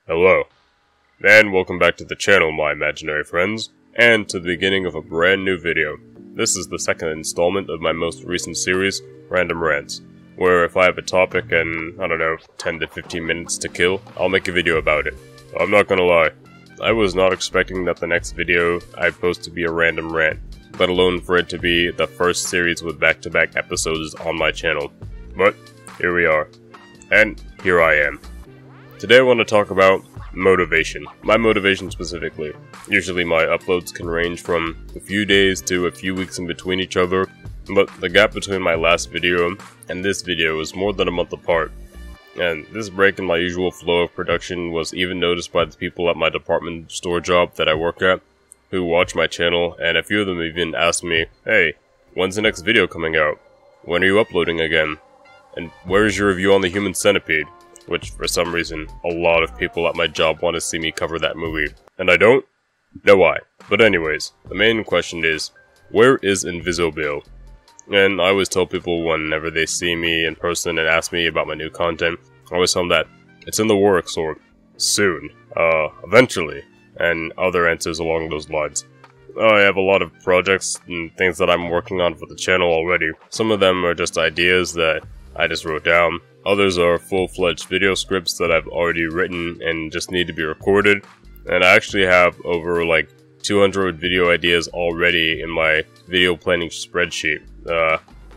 Hello, and welcome back to the channel, my imaginary friends, and to the beginning of a brand new video. This is the second installment of my most recent series, Random Rants, where if I have a topic and, 10 to 15 minutes to kill, I'll make a video about it. I'm not gonna lie, I was not expecting that the next video I post to be a random rant, let alone for it to be the first series with back-to-back episodes on my channel. But, here we are. And here I am. Today I want to talk about motivation. My motivation specifically. Usually my uploads can range from a few days to a few weeks in between each other, but the gap between my last video and this video is more than a month apart. And this break in my usual flow of production was even noticed by the people at my department store job that I work at, who watch my channel, and a few of them even asked me, "Hey, when's the next video coming out? When are you uploading again? And where's your review on the Human Centipede?" Which, for some reason, a lot of people at my job want to see me cover that movie. And I don't know why. But anyways, the main question is, where is Inviso? And I always tell people whenever they see me in person and ask me about my new content, I always tell them that it's in the works, or soon, eventually, and other answers along those lines. I have a lot of projects and things that I'm working on for the channel already. Some of them are just ideas that I just wrote down. Others are full-fledged video scripts that I've already written and just need to be recorded. And I actually have over like 200 video ideas already in my video planning spreadsheet.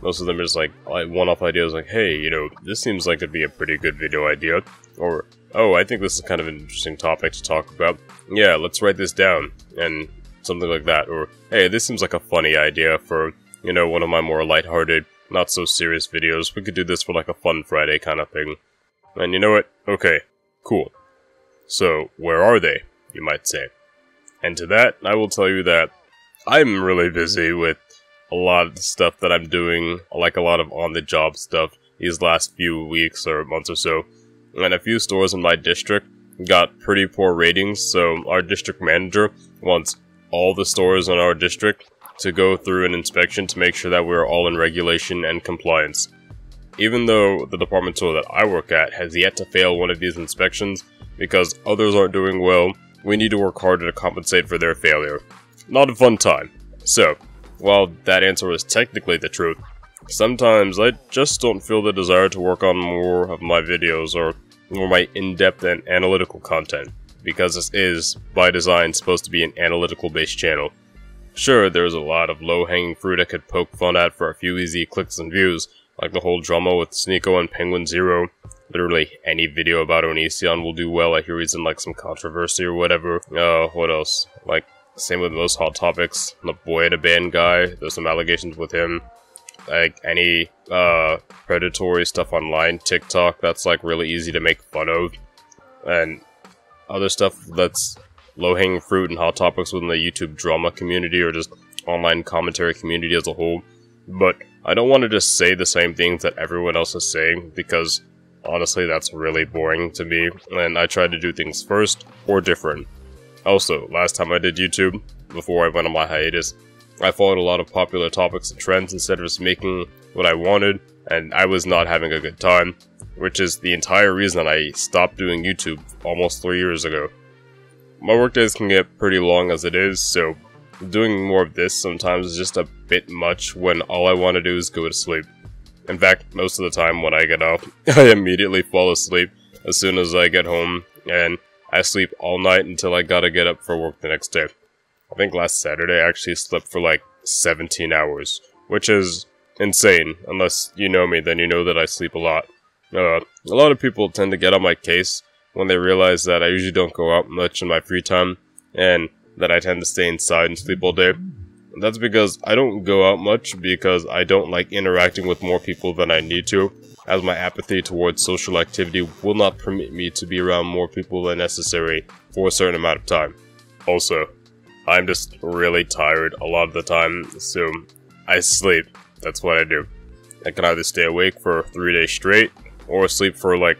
Most of them are just like one-off ideas like, hey, this seems like it'd be a pretty good video idea. Or, oh, I think this is kind of an interesting topic to talk about. Yeah, let's write this down. And something like that. Or, hey, this seems like a funny idea for, one of my more lighthearted, not so serious videos. We could do this for like a fun Friday kind of thing. And you know what? Okay, cool. So, where are they, you might say? And to that, I will tell you that I'm really busy with a lot of the stuff that I'm doing, like a lot of on-the-job stuff these last few weeks or months or so. And a few stores in my district got pretty poor ratings, so our district manager wants all the stores in our district to go through an inspection to make sure that we're all in regulation and compliance. Even though the department store that I work at has yet to fail one of these inspections, because others aren't doing well, we need to work harder to compensate for their failure. Not a fun time. So, while that answer was technically the truth, sometimes I just don't feel the desire to work on more of my videos or more my in-depth and analytical content, because this is, by design, supposed to be an analytical-based channel. Sure, there's a lot of low-hanging fruit I could poke fun at for a few easy clicks and views, like the whole drama with Sneeko and Penguin Zero. Literally any video about Onision will do well. I hear he's in like some controversy or whatever. What else? Like, same with most hot topics. The Boy in a Band guy, there's some allegations with him. Like, any, predatory stuff online, TikTok, that's like really easy to make fun of. And other stuff that's low-hanging fruit and hot topics within the YouTube drama community or just online commentary community as a whole. But I don't want to just say the same things that everyone else is saying, because honestly that's really boring to me, and I try to do things first or different. Also, last time I did YouTube, before I went on my hiatus, I followed a lot of popular topics and trends instead of just making what I wanted, and I was not having a good time, which is the entire reason I stopped doing YouTube almost 3 years ago. My workdays can get pretty long as it is, so doing more of this sometimes is just a bit much when all I want to do is go to sleep. In fact, most of the time when I get up, I immediately fall asleep as soon as I get home, and I sleep all night until I gotta get up for work the next day. I think last Saturday I actually slept for like 17 hours, which is insane. Unless you know me, then you know that I sleep a lot. A lot of people tend to get on my case when they realize that I usually don't go out much in my free time, and that I tend to stay inside and sleep all day. That's because I don't go out much because I don't like interacting with more people than I need to, as my apathy towards social activity will not permit me to be around more people than necessary for a certain amount of time. Also, I'm just really tired a lot of the time, so I sleep. That's what I do. I can either stay awake for 3 days straight, or sleep for like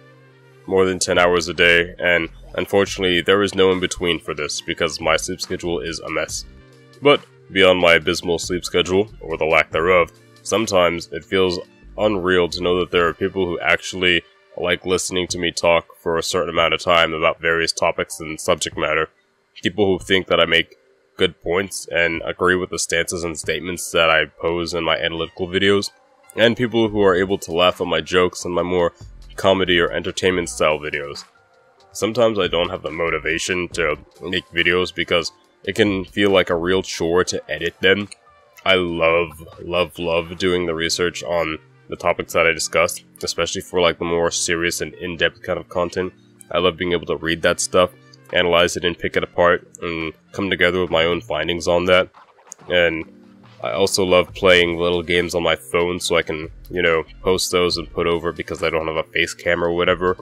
more than 10 hours a day, and unfortunately there is no in-between for this because my sleep schedule is a mess. But beyond my abysmal sleep schedule, or the lack thereof, sometimes it feels unreal to know that there are people who actually like listening to me talk for a certain amount of time about various topics and subject matter. People who think that I make good points and agree with the stances and statements that I pose in my analytical videos, and people who are able to laugh at my jokes in my more comedy or entertainment style videos. Sometimes I don't have the motivation to make videos because it can feel like a real chore to edit them. I love doing the research on the topics that I discussed, especially for like the more serious and in-depth kind of content. I love being able to read that stuff, analyze it and pick it apart, and come together with my own findings on that. And I also love playing little games on my phone so I can, post those and put over because I don't have a face cam or whatever.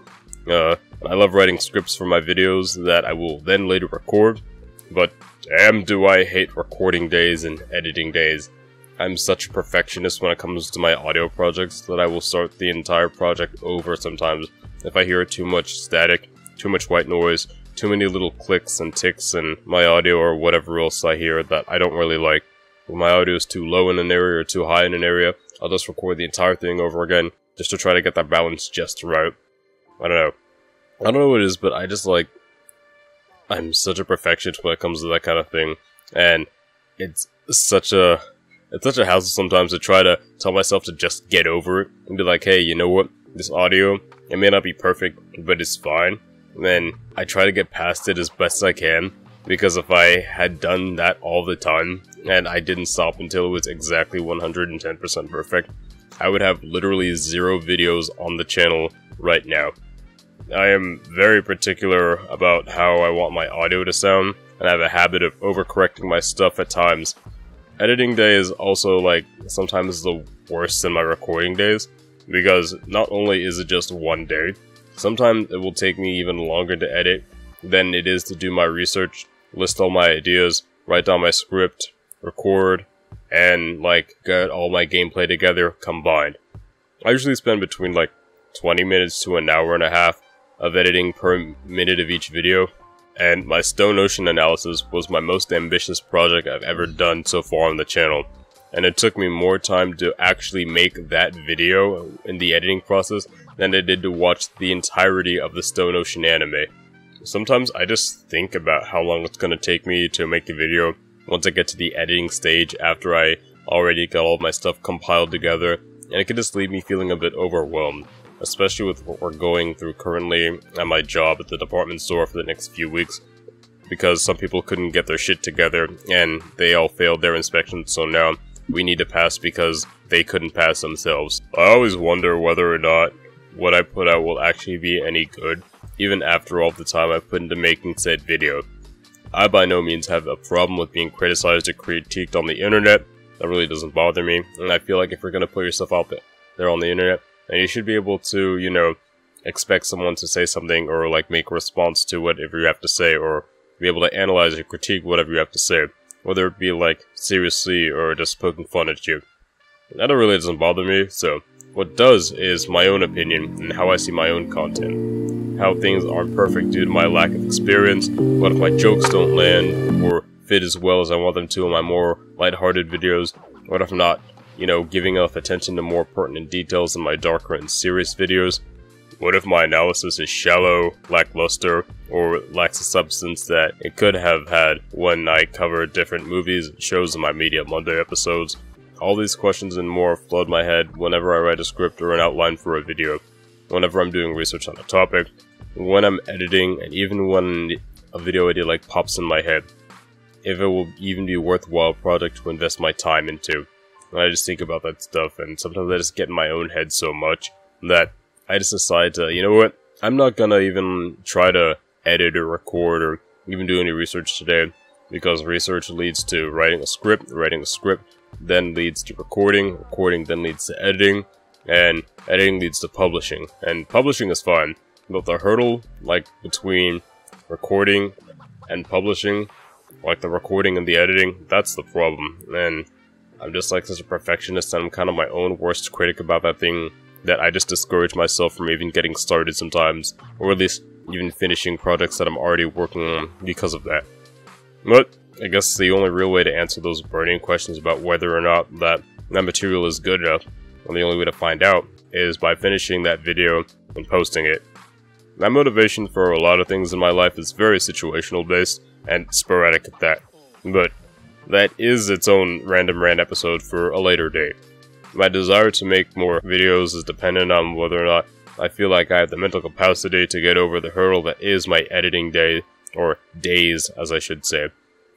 I love writing scripts for my videos that I will then later record, but damn do I hate recording days and editing days. I'm such a perfectionist when it comes to my audio projects that I will start the entire project over sometimes if I hear too much static, too much white noise, too many little clicks and ticks in my audio or whatever else I hear that I don't really like. If my audio is too low in an area or too high in an area, I'll just record the entire thing over again just to try to get that balance just right. I don't know what it is, but I'm such a perfectionist when it comes to that kind of thing, and it's such a hassle sometimes to try to tell myself to just get over it and be like, hey, you know what, this audio, it may not be perfect, but it's fine. And then I try to get past it as best I can, because if I had done that all the time, and I didn't stop until it was exactly 110% perfect, I would have literally 0 videos on the channel right now. I am very particular about how I want my audio to sound, and I have a habit of overcorrecting my stuff at times. Editing day is also, sometimes the worst in my recording days, because not only is it just one day, sometimes it will take me even longer to edit than it is to do my research, list all my ideas, write down my script, record, and, get all my gameplay together combined. I usually spend between, 20 minutes to an hour and a half of editing per minute of each video, and my Stone Ocean analysis was my most ambitious project I've ever done so far on the channel, and it took me more time to actually make that video in the editing process than it did to watch the entirety of the Stone Ocean anime. Sometimes I just think about how long it's gonna take me to make a video once I get to the editing stage after I already got all of my stuff compiled together, and it can just leave me feeling a bit overwhelmed, especially with what we're going through currently at my job at the department store for the next few weeks, because some people couldn't get their shit together and they all failed their inspections, so now we need to pass because they couldn't pass themselves. I always wonder whether or not what I put out will actually be any good, even after all the time I put into making said video. I by no means have a problem with being criticized or critiqued on the internet. That really doesn't bother me, and I feel like if you're gonna put yourself out there on the internet, and you should be able to, expect someone to say something or, make a response to whatever you have to say, or be able to analyze or critique whatever you have to say, whether it be, seriously or just poking fun at you. That really doesn't bother me, so what does is my own opinion and how I see my own content. How things aren't perfect due to my lack of experience, what if my jokes don't land or fit as well as I want them to in my more lighthearted videos, what if I'm not giving enough attention to more pertinent details in my darker and serious videos? What if my analysis is shallow, lackluster, or lacks the substance that it could have had when I covered different movies and shows in my Media Monday episodes? All these questions and more flood my head whenever I write a script or an outline for a video, whenever I'm doing research on a topic, when I'm editing, and even when a video idea pops in my head, if it will even be a worthwhile project to invest my time into. And I just think about that stuff, and sometimes I just get in my own head so much that I just decide to, you know what, I'm not gonna even try to edit or record or even do any research today, because research leads to writing a script then leads to recording then leads to editing, and editing leads to publishing. And publishing is fine, but the hurdle, between recording and publishing, the recording and the editing, that's the problem. And I'm just such a perfectionist, and I'm kind of my own worst critic about that thing, that I just discourage myself from even getting started sometimes, or at least even finishing projects that I'm already working on because of that. But I guess the only real way to answer those burning questions about whether or not that material is good enough, and the only way to find out, is by finishing that video and posting it. My motivation for a lot of things in my life is very situational based and sporadic at that, but that is its own random rant episode for a later date. My desire to make more videos is dependent on whether or not I feel like I have the mental capacity to get over the hurdle that is my editing day, or days as I should say,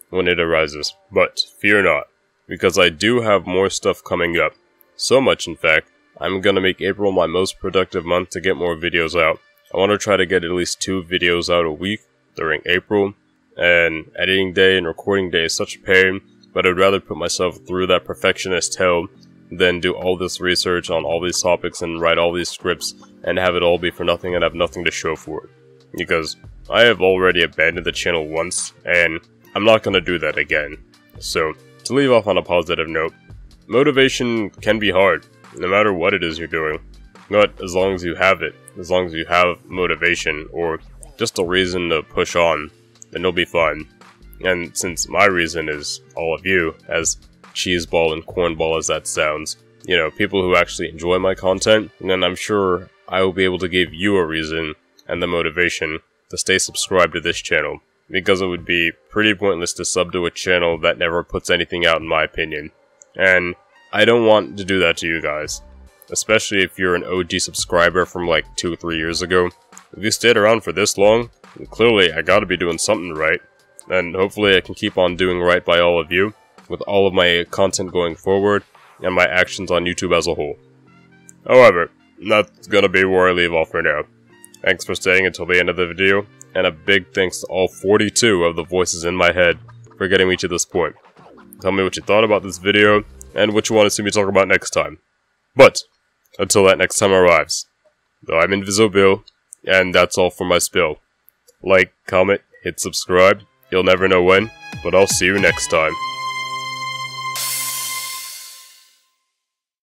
when it arises. But fear not, because I do have more stuff coming up. So much in fact, I'm gonna make April my most productive month to get more videos out. I want to try to get at least 2 videos out a week during April, and editing day and recording day is such a pain, but I'd rather put myself through that perfectionist hell than do all this research on all these topics and write all these scripts and have it all be for nothing and have nothing to show for it. Because I have already abandoned the channel once, and I'm not gonna do that again. So, to leave off on a positive note, motivation can be hard, no matter what it is you're doing. But as long as you have it, as long as you have motivation, or just a reason to push on, then you'll be fine. And since my reason is all of you, as cheeseball and cornball as that sounds, you know, people who actually enjoy my content, then I'm sure I will be able to give you a reason and the motivation to stay subscribed to this channel, because it would be pretty pointless to sub to a channel that never puts anything out in my opinion. And I don't want to do that to you guys. Especially if you're an OG subscriber from like 2 or 3 years ago. If you stayed around for this long, then clearly I gotta be doing something right. And hopefully I can keep on doing right by all of you, with all of my content going forward, and my actions on YouTube as a whole. However, that's gonna be where I leave off for now. Thanks for staying until the end of the video, and a big thanks to all 42 of the voices in my head for getting me to this point. Tell me what you thought about this video, and what you want to see me talk about next time. But, until that next time arrives, though I'm Inviso, and that's all for my spill. Like, comment, hit subscribe, you'll never know when, but I'll see you next time.